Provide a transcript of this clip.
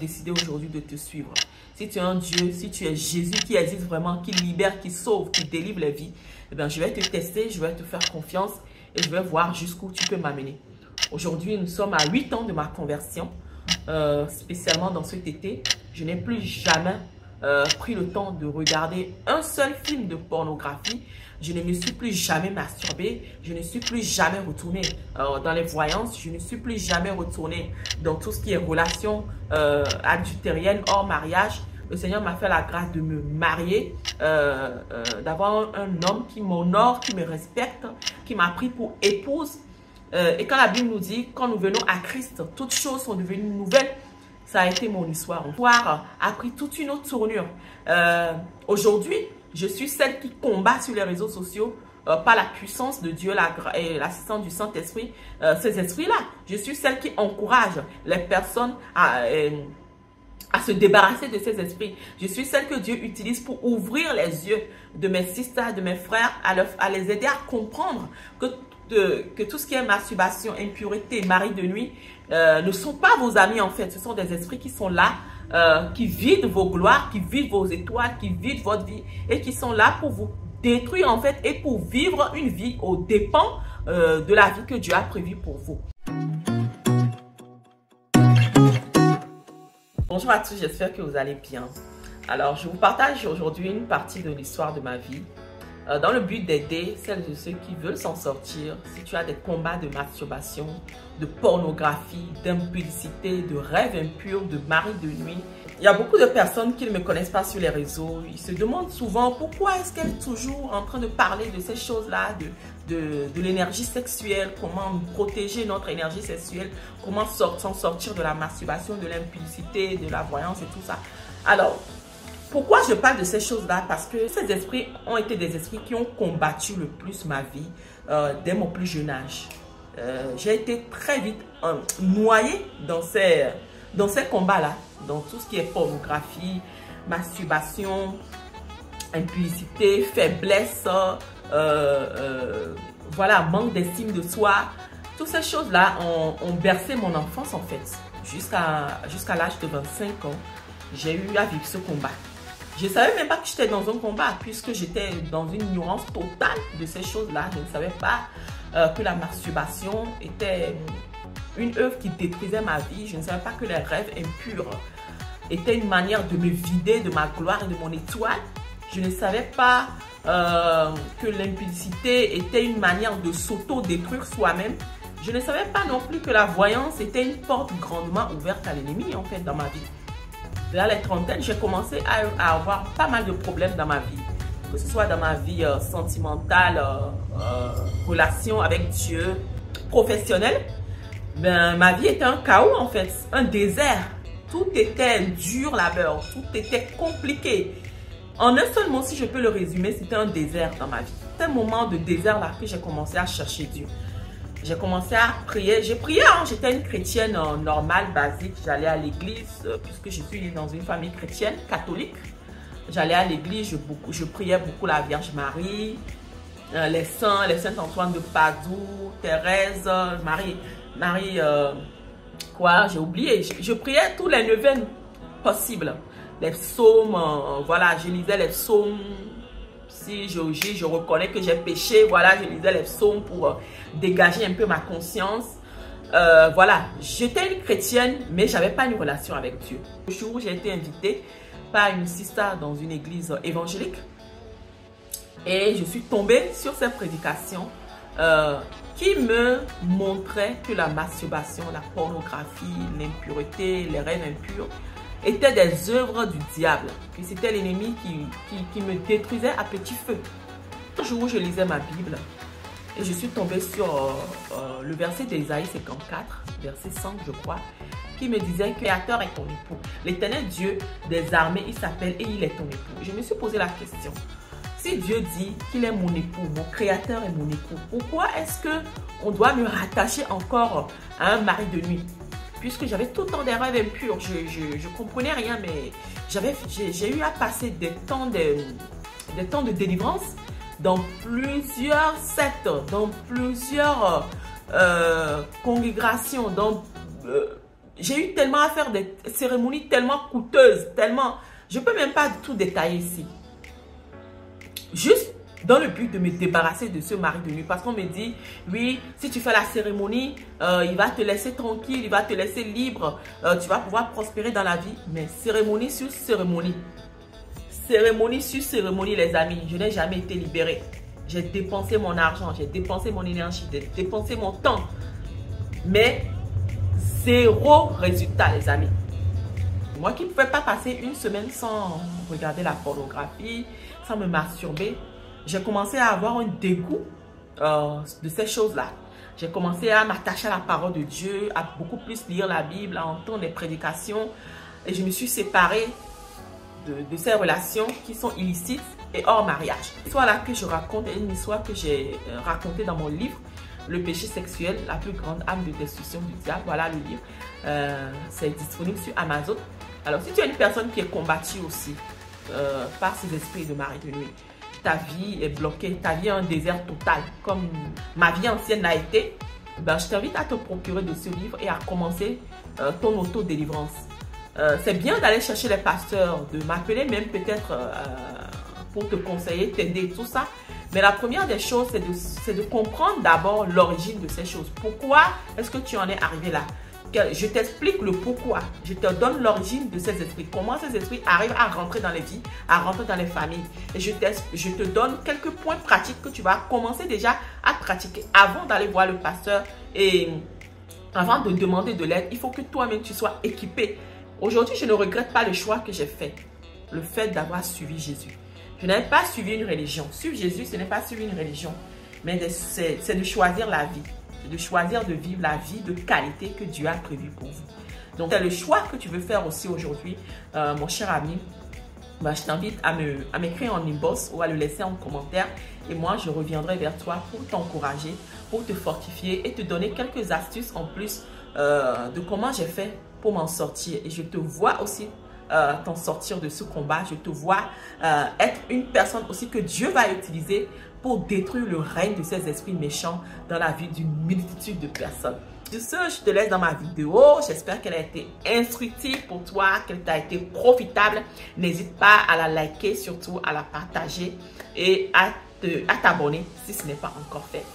décidé aujourd'hui de te suivre. Si tu es un Dieu, si tu es Jésus qui existe vraiment, qui libère, qui sauve, qui délivre la vie, eh bien, je vais te tester, je vais te faire confiance et je vais voir jusqu'où tu peux m'amener. Aujourd'hui, nous sommes à 8 ans de ma conversion, spécialement dans cet été. Je n'ai plus jamais pris le temps de regarder un seul film de pornographie. Je ne me suis plus jamais masturbée. Je ne suis plus jamais retournée dans les voyances. Je ne suis plus jamais retournée dans tout ce qui est relations adultériennes hors mariage. Le Seigneur m'a fait la grâce de me marier, d'avoir un homme qui m'honore, qui me respecte, qui m'a pris pour épouse. Et quand la Bible nous dit, quand nous venons à Christ, toutes choses sont devenues nouvelles. Ça a été mon histoire. L'histoire a pris toute une autre tournure. Aujourd'hui, je suis celle qui combat sur les réseaux sociaux par la puissance de Dieu et l'assistance du Saint-Esprit, ces esprits-là. Je suis celle qui encourage les personnes à se débarrasser de ces esprits. Je suis celle que Dieu utilise pour ouvrir les yeux de mes sisters, de mes frères, à les aider à comprendre que tout ce qui est masturbation, impureté, mari de nuit, ne sont pas vos amis en fait. Ce sont des esprits qui sont là, qui vident vos gloires, qui vident vos étoiles, qui vident votre vie et qui sont là pour vous détruire en fait et pour vivre une vie aux dépens de la vie que Dieu a prévue pour vous. Bonjour à tous, j'espère que vous allez bien. Alors, je vous partage aujourd'hui une partie de l'histoire de ma vie dans le but d'aider celles et ceux qui veulent s'en sortir. Si tu as des combats de masturbation, de pornographie, d'impudicité, de rêves impurs, de mari de nuit. Il y a beaucoup de personnes qui ne me connaissent pas sur les réseaux. Ils se demandent souvent pourquoi est-ce qu'elle est toujours en train de parler de ces choses-là, de l'énergie sexuelle, comment protéger notre énergie sexuelle, comment s'en sortir de la masturbation, de l'impudicité, de la voyance et tout ça. Alors, pourquoi je parle de ces choses-là? Parce que ces esprits ont été des esprits qui ont combattu le plus ma vie dès mon plus jeune âge. J'ai été très vite noyée dans ces combats-là, dans tout ce qui est pornographie, masturbation, impudicité, faiblesse, voilà, manque d'estime de soi. Toutes ces choses-là ont bercé mon enfance en fait. Jusqu'à l'âge de 25 ans, j'ai eu à vivre ce combat. Je ne savais même pas que j'étais dans un combat puisque j'étais dans une ignorance totale de ces choses-là. Je ne savais pas que la masturbation était une œuvre qui détruisait ma vie. Je ne savais pas que les rêves impurs étaient une manière de me vider de ma gloire et de mon étoile. Je ne savais pas que l'impudicité était une manière de s'auto-détruire soi-même. Je ne savais pas non plus que la voyance était une porte grandement ouverte à l'ennemi en fait dans ma vie. Vers les trentaines, j'ai commencé à avoir pas mal de problèmes dans ma vie. Que ce soit dans ma vie sentimentale, relation avec Dieu, professionnelle. Ben, ma vie était un chaos en fait, un désert. Tout était dur labeur, tout était compliqué. En un seul mot, si je peux le résumer, c'était un désert dans ma vie. C'était un moment de désert là que j'ai commencé à chercher Dieu. J'ai commencé à prier. J'ai prié, hein. J'étais une chrétienne normale, basique. J'allais à l'église, puisque je suis dans une famille chrétienne, catholique. J'allais à l'église, je priais beaucoup la Vierge Marie, les saints, les saints Antoine de Padoue, Thérèse, Marie, quoi, j'ai oublié. Je priais tous les neuvaines possibles. Les psaumes, voilà, je lisais les psaumes. Si je reconnais que j'ai péché, voilà, je lisais les psaumes pour dégager un peu ma conscience. Voilà, j'étais une chrétienne, mais je n'avais pas une relation avec Dieu. Le jour où j'ai été invitée par une sister dans une église évangélique, et je suis tombée sur cette prédication qui me montrait que la masturbation, la pornographie, l'impureté, les rêves impurs étaient des œuvres du diable, que c'était l'ennemi qui me détruisait à petit feu. Un jour où je lisais ma Bible, et je suis tombée sur le verset d'Ésaïe 54, verset 5 je crois, qui me disait que le Créateur est ton époux. L'Éternel Dieu des armées, il s'appelle et il est ton époux. Je me suis posé la question, si Dieu dit qu'il est mon époux, mon Créateur est mon époux, pourquoi est-ce qu'on doit me rattacher encore à un mari de nuit? Puisque j'avais tout le temps des rêves impurs, je comprenais rien, mais j'ai eu à passer des temps de délivrance dans plusieurs sectes, dans plusieurs congrégations, J'ai eu tellement à faire des cérémonies tellement coûteuses, tellement... Je ne peux même pas tout détailler ici. Juste dans le but de me débarrasser de ce mari de nuit. Parce qu'on me dit, oui, si tu fais la cérémonie, il va te laisser tranquille, il va te laisser libre. Tu vas pouvoir prospérer dans la vie. Mais cérémonie sur cérémonie. Cérémonie sur cérémonie, les amis. Je n'ai jamais été libérée. J'ai dépensé mon argent, j'ai dépensé mon énergie, j'ai dépensé mon temps. Mais zéro résultat, les amis. Moi qui ne pouvais pas passer une semaine sans regarder la pornographie, sans me masturber, j'ai commencé à avoir un dégoût de ces choses-là. J'ai commencé à m'attacher à la parole de Dieu, à beaucoup plus lire la Bible, à entendre les prédications. Et je me suis séparée de ces relations qui sont illicites et hors mariage. L'histoire là que je raconte est une histoire que j'ai racontée dans mon livre, Le péché sexuel, la plus grande arme de destruction du diable. Voilà le livre. C'est disponible sur Amazon. Alors, si tu es une personne qui est combattue aussi par ces esprits de mari de nuit, ta vie est bloquée, ta vie est un désert total, comme ma vie ancienne l'a été, ben, je t'invite à te procurer de ce livre et à commencer ton auto-délivrance. C'est bien d'aller chercher les pasteurs, de m'appeler même peut-être pour te conseiller, t'aider, tout ça. Mais la première des choses, c'est de comprendre d'abord l'origine de ces choses. Pourquoi est-ce que tu en es arrivé là? Je t'explique le pourquoi. Je te donne l'origine de ces esprits. Comment ces esprits arrivent à rentrer dans les vies, à rentrer dans les familles. Et je te donne quelques points pratiques que tu vas commencer déjà à pratiquer avant d'aller voir le pasteur. Et avant de demander de l'aide, il faut que toi-même tu sois équipé. Aujourd'hui, je ne regrette pas le choix que j'ai fait. Le fait d'avoir suivi Jésus. Je n'ai pas suivi une religion. Suivre Jésus, ce n'est pas suivre une religion. Mais c'est de choisir la vie. De choisir de vivre la vie de qualité que Dieu a prévue pour vous. Donc, c'est le choix que tu veux faire aussi aujourd'hui, mon cher ami. Bah, je t'invite à m'écrire en inbox ou à le laisser en commentaire. Et moi, je reviendrai vers toi pour t'encourager, pour te fortifier et te donner quelques astuces en plus de comment j'ai fait pour m'en sortir. Et je te vois aussi t'en sortir de ce combat. Je te vois être une personne aussi que Dieu va utiliser pour détruire le règne de ces esprits méchants dans la vie d'une multitude de personnes. Sur ce, je te laisse dans ma vidéo. J'espère qu'elle a été instructive pour toi, qu'elle t'a été profitable. N'hésite pas à la liker, surtout à la partager et à t'abonner si ce n'est pas encore fait.